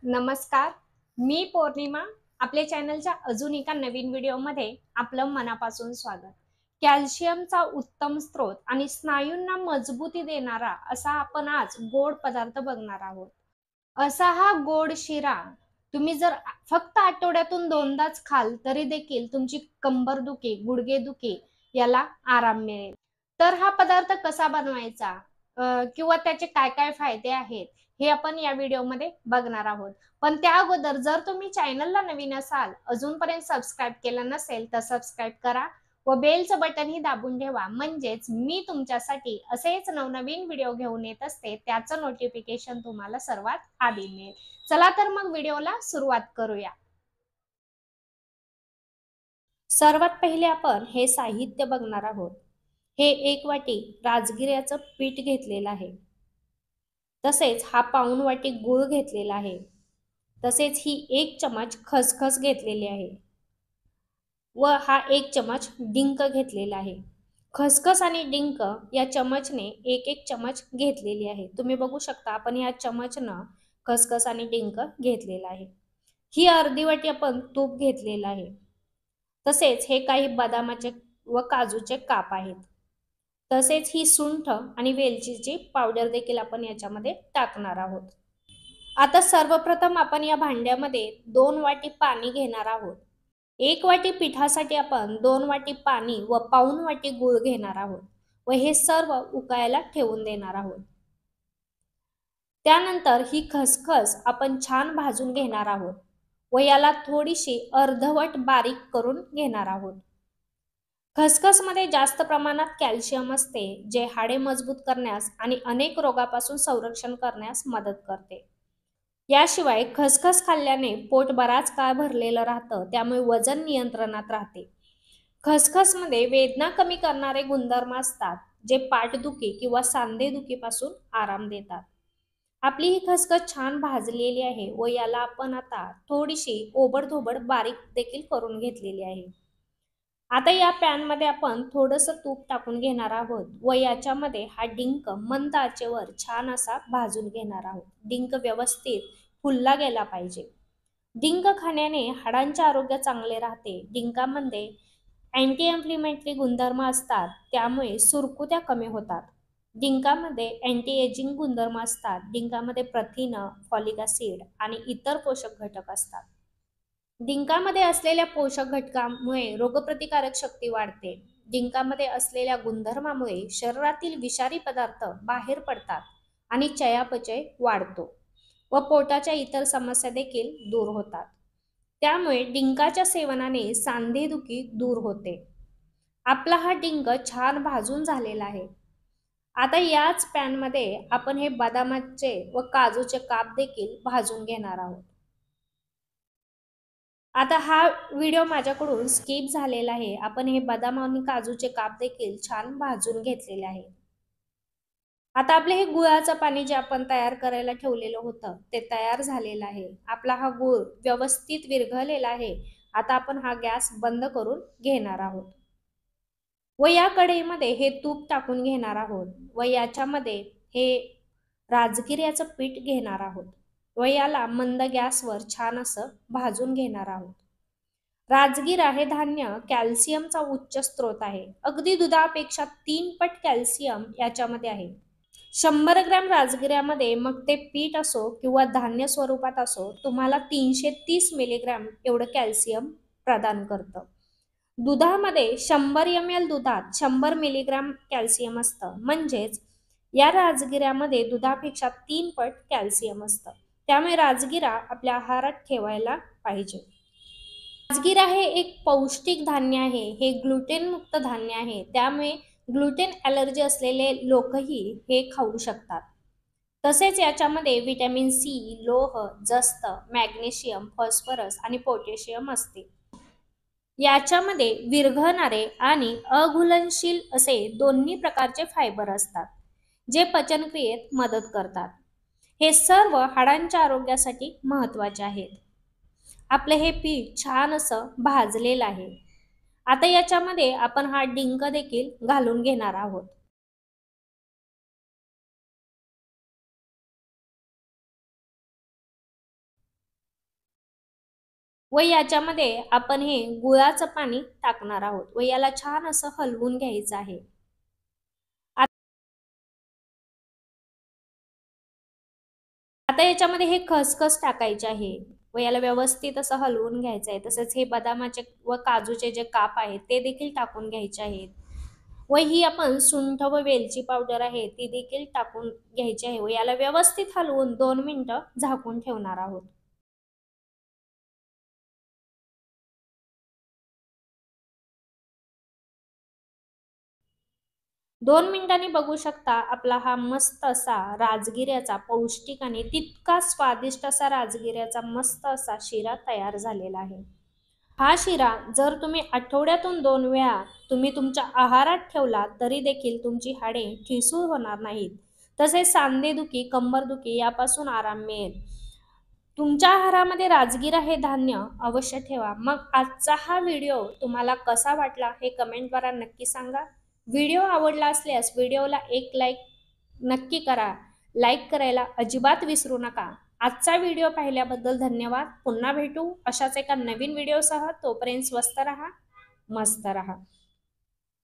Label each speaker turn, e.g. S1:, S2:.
S1: नमस्कार, मी पौर्णिमा. आपल्या चॅनलच्या अजून एका नवीन व्हिडिओमध्ये आपलं मनापासून स्वागत. कॅल्शियमचा उत्तम स्रोत आणि स्नायूंना मजबूती देणारा असा आपण आज गोड पदार्थ बघणार आहोत. असा हा गोड शिरा तुम्ही जर फक्त आठवड्यातून 2दाच खाल तरी देखील तुमची कंबरदुखी, गुडघेदुखी याला आराम मिळेल. तर हा पदार्थ कसा बनवायचा किंवा त्याचे काय काय फायदे आहेत हे आपण या व्हिडिओमध्ये बघणार आहोत. पण त्या अगोदर जर तुम्ही चॅनलला नवीन असाल, अजूनपर्यंत सबस्क्राईब केलं नसेल तर सबस्क्राईब करा व बेलचं बटनही दाबून ठेवा. म्हणजेच मी तुमच्यासाठी असेच नवनवीन व्हिडिओ घेऊन येत असते, त्याचं नोटिफिकेशन तुम्हाला सर्वात आधी मिळेल. चला तर मग व्हिडिओला सुरुवात करूया. सर्वात पहिले आपण हे साहित्य बघणार आहोत. हे 1 वाटी राजगिऱ्याचं पीठ घेतलेलं आहे. तसेच हा पाऊण वाटी गूळ घेतलेला आहे. तसेच ही 1 चमच खसखस घेतलेली आहे व हा 1 चमच डिंक घेतलेला आहे. खसखस आणि डिंक या चमचने 1-1 चमच घेतलेली आहे. तुम्ही बघू शकता आपण या चमचनं खसखस आणि डिंक घेतलेला आहे. ही अर्धी वाटी आपण तूप घेतलेलं आहे. तसेच हे काही बदामाचे व काजूचे काप आहेत. तसेच ही सुंठ आणि वेलचीची पावडर देखील आपण याच्यामध्ये टाकणार आहोत. आता सर्वप्रथम आपण या भांड्यामध्ये 2 वाटी पाणी घेणार आहोत. 1 वाटी पिठासाठी आपण 2 वाटी पाणी व पाऊण वाटी गूळ घेणार आहोत व हे सर्व उकळायला ठेवून देणार आहोत. त्यानंतर ही खसखस आपण छान भाजून घेणार आहोत व याला थोडीशी अर्धवट बारीक करून घेणार आहोत. खसखसमध्ये जास्त प्रमाणात कॅल्शियम असते, जे हाडे मजबूत करण्यास आणि अनेक रोगापासून संरक्षण करण्यास मदत करते. याशिवाय खसखस खाल्ल्याने पोट बराच काळ भरलेलं राहतं, त्यामुळे वजन नियंत्रणात राहते. खसखसमध्ये वेदना कमी करणारे गुणधर्म असतात, जे पाठदुखी किंवा सांधेदुखीपासून आराम देतात. आपली ही खसखस छान भाजलेली आहे व याला आपण आता थोडीशी ओबडधोबड बारीक देखील करून घेतलेली आहे. आता या पॅनमध्ये आपण थोडंसं तूप टाकून घेणार आहोत व याच्यामध्ये हा डिंक मंद आचेवर छान असा भाजून घेणार आहोत. डिंक व्यवस्थित फुलला गेला पाहिजे. डिंक खाण्याने हाडांचे आरोग्य चांगले राहते. डिंकामध्ये अँटी इन्फ्लेमेटरी गुणधर्म असतात, त्यामुळे सुरकुत्या कमी होतात. डिंकामध्ये अँटी एजिंग गुणधर्म असतात. डिंकामध्ये प्रथिन, फॉलिक ऍसिड आणि इतर पोषक घटक असतात. डिंकामध्ये असलेल्या पोषक घटकांमुळे रोगप्रतिकारक शक्ती वाढते. डिंकामध्ये असलेल्या गुणधर्मामुळे शरीरातील विषारी पदार्थ बाहेर पडतात आणि चयापचय वाढतो व पोटाच्या इतर समस्या देखील दूर होतात. त्यामुळे डिंकाच्या सेवनाने सांधेदुखी दूर होते. आपला हा डिंक छान भाजून झालेला आहे. आता याच पॅनमध्ये आपण हे बदामाचे व काजूचे काप देखील भाजून घेणार आहोत. आता हा व्हिडिओ माझ्याकडून स्किप झालेला आहे. आपण हे बदाम आणि काजूचे काप देखील छान भाजून घेतलेले आहे. आता आपले हे गुळाचं पाणी जे आपण तयार करायला ठेवलेलं होतं ते तयार झालेलं आहे. आपला हा गुळ व्यवस्थित विरघळलेला आहे. आता आपण हा गॅस बंद करून घेणार आहोत व या कढईमध्ये हे तूप टाकून घेणार आहोत व याच्यामध्ये हे राजगिऱ्याचं पीठ घेणार आहोत व याला मंद गॅसवर छान असं भाजून घेणार आहोत. राजगिरा हे धान्य कॅल्शियमचा उच्च स्रोत आहे. अगदी दुधापेक्षा 3 पट कॅल्शियम याच्यामध्ये आहे. 100 ग्रॅम राजगिऱ्यामध्ये मग ते पीठ असो किंवा धान्य स्वरूपात असो, तुम्हाला 330 मिलीग्रॅम एवढं कॅल्शियम प्रदान करतं. दुधामध्ये 100 ml दुधात 100 मिलीग्रॅम कॅल्शियम असतं. म्हणजेच या राजगिऱ्यामध्ये दुधापेक्षा 3 पट कॅल्शियम असतं. त्यामुळे राजगिरा आपल्या आहारात ठेवायला पाहिजे. राजगिरा हे एक पौष्टिक धान्य आहे. हे ग्लुटेन मुक्त धान्य आहे. त्यामुळे ग्लुटेन ॲलर्जी असलेले लोकही हे खाऊ शकतात. तसेच याच्यामध्ये व्हिटॅमिन सी, लोह, जस्त, मॅग्नेशियम, फॉस्फरस आणि पोटॅशियम असते. याच्यामध्ये विरघळणारे आणि अघुलनशील असे दोन्ही प्रकारचे फायबर असतात, जे पचनक्रियेत मदत करतात. हे सर्व हाडांच्या आरोग्यासाठी महत्त्वाचे आहेत. आपले हे पीठ छान असं भाजलेलं आहे. आता याच्यामध्ये आपण हा डिंक देखील घालून घेणार आहोत. व याच्यामध्ये आपण हे गुळाचं पाणी टाकणार आहोत व याला छान असं हलवून घ्यायचं आहे। आता याच्यामध्ये हे खसखस टाकायचे आहे व याला व्यवस्थित असं हलवून घ्यायचं आहे। तसेच हे बदामाचे व काजूचे जे काप आहेत ते देखील टाकून घ्यायचे आहेत व ही आपण सुंठ व वेलची पावडर आहे ती देखील टाकून घ्यायची आहे व याला व्यवस्थित हलवून 2 मिनिटं झाकून ठेवणार आहोत। 2 मिनिटांनी बघू शकता आपला हा मस्त असा राजगिऱ्याचा पौष्टिक आणि तितका स्वादिष्ट असा राजगिऱ्याचा मस्त असा शिरा तयार झालेला आहे। हा शिरा जर तुम्ही आठवड्यातून 2 वेळा तुम्ही तुमच्या आहारात ठेवला तरी देखील तुमची हाडे ठिसूळ होणार नाहीत। तसेच सांधेदुखी, कंबरदुखी यापासून आराम मिळेल। तुमच्या आहारामध्ये राजगिरा हे धान्य अवश्य ठेवा। मग आजचा हा व्हिडिओ तुम्हाला कसा वाटला हे कमेंटद्वारे नक्की सांगा। व्हिडिओ आवडला असल्यास व्हिडिओला एक लाईक नक्की करा। लाईक करायला अजिबात विसरू नका। आजचा व्हिडिओ पाहिल्याबद्दल धन्यवाद। पुन्हा भेटू अशाच एका नवीन व्हिडिओसह। तोपर्यंत स्वस्त रहा, मस्त रहा।